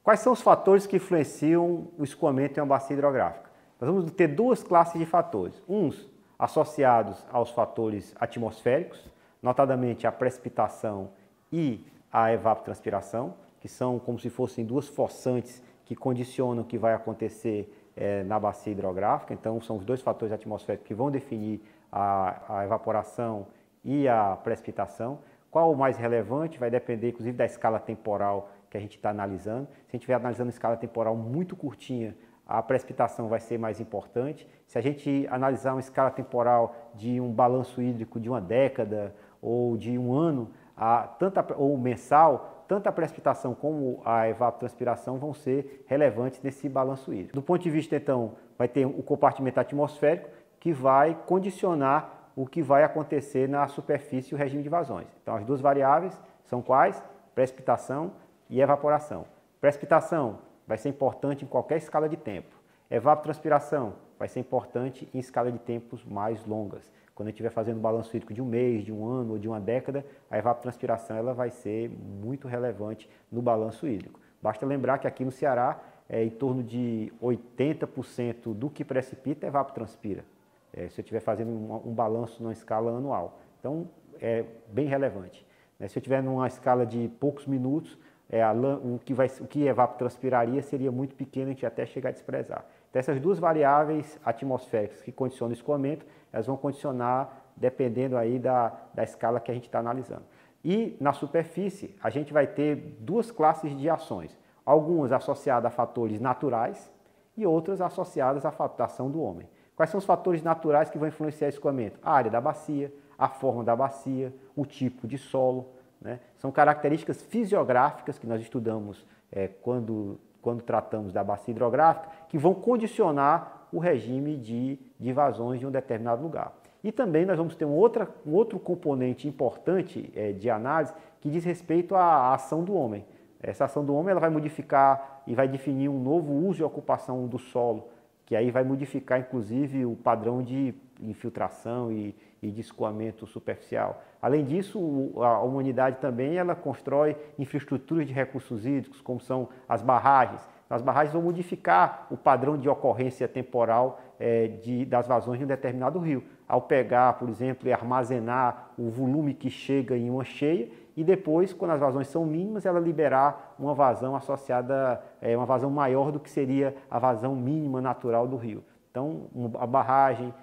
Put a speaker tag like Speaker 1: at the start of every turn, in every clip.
Speaker 1: Quais são os fatores que influenciam o escoamento em uma bacia hidrográfica? Nós vamos ter duas classes de fatores. Uns associados aos fatores atmosféricos, notadamente a precipitação e a evapotranspiração, que são como se fossem duas forçantes que condicionam o que vai acontecer na bacia hidrográfica. Então, são os dois fatores atmosféricos que vão definir a evaporação e a precipitação. Qual o mais relevante? Vai depender, inclusive, da escala temporal que a gente está analisando. Se a gente estiver analisando uma escala temporal muito curtinha, a precipitação vai ser mais importante. Se a gente analisar uma escala temporal de um balanço hídrico de uma década ou de um ano, ou mensal, tanto a precipitação como a evapotranspiração vão ser relevantes nesse balanço hídrico. Do ponto de vista, então, vai ter o compartimento atmosférico que vai condicionar o que vai acontecer na superfície e o regime de vazões. Então, as duas variáveis são quais? Precipitação e evaporação. Precipitação vai ser importante em qualquer escala de tempo. Evapotranspiração vai ser importante em escala de tempos mais longas. Quando a gente estiver fazendo um balanço hídrico de um mês, de um ano ou de uma década, a evapotranspiração ela vai ser muito relevante no balanço hídrico. Basta lembrar que aqui no Ceará, em torno de 80% do que precipita evapotranspira. Se eu estiver fazendo um balanço numa escala anual. Então, é bem relevante. Se eu estiver numa escala de poucos minutos, o que evapotranspiraria seria muito pequeno, a gente até chegar a desprezar. Então, essas duas variáveis atmosféricas que condicionam o escoamento, elas vão condicionar dependendo aí da escala que a gente está analisando. E na superfície, a gente vai ter duas classes de ações. Algumas associadas a fatores naturais e outras associadas à ação do homem. Quais são os fatores naturais que vão influenciar o escoamento? A área da bacia, a forma da bacia, o tipo de solo. São características fisiográficas que nós estudamos quando tratamos da bacia hidrográfica, que vão condicionar o regime de vazões de um determinado lugar. E também nós vamos ter um outro componente importante de análise que diz respeito à ação do homem. Essa ação do homem ela vai modificar e vai definir um novo uso e ocupação do solo, que aí vai modificar inclusive o padrão de infiltração e de escoamento superficial. Além disso, a humanidade também ela constrói infraestruturas de recursos hídricos, como são as barragens. As barragens vão modificar o padrão de ocorrência temporal das vazões de um determinado rio. Ao pegar, por exemplo, e armazenar o volume que chega em uma cheia e depois, quando as vazões são mínimas, ela liberar uma vazão associada, uma vazão maior do que seria a vazão mínima natural do rio. Então, a barragem,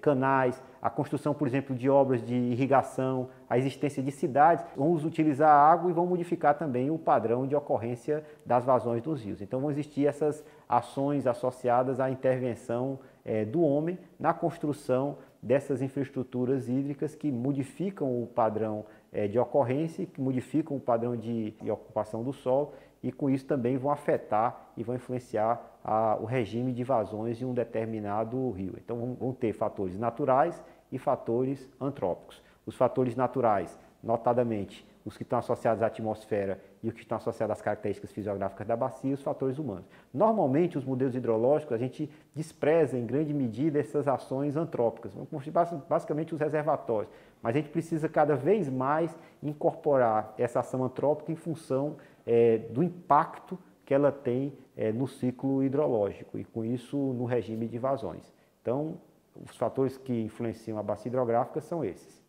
Speaker 1: canais, a construção, por exemplo, de obras de irrigação, a existência de cidades, vão utilizar a água e vão modificar também o padrão de ocorrência das vazões dos rios. Então, vão existir essas ações associadas à intervenção do homem na construção dessas infraestruturas hídricas que modificam o padrão de ocorrência, que modificam o padrão de ocupação do solo e com isso também vão afetar e vão influenciar o regime de vazões de um determinado rio. Então vão ter fatores naturais e fatores antrópicos. Os fatores naturais, notadamente, os que estão associados à atmosfera e os que estão associados às características fisiográficas da bacia e os fatores humanos. Normalmente, os modelos hidrológicos, a gente despreza em grande medida essas ações antrópicas, basicamente os reservatórios, mas a gente precisa cada vez mais incorporar essa ação antrópica em função do impacto que ela tem no ciclo hidrológico e com isso no regime de vazões. Então, os fatores que influenciam a bacia hidrográfica são esses.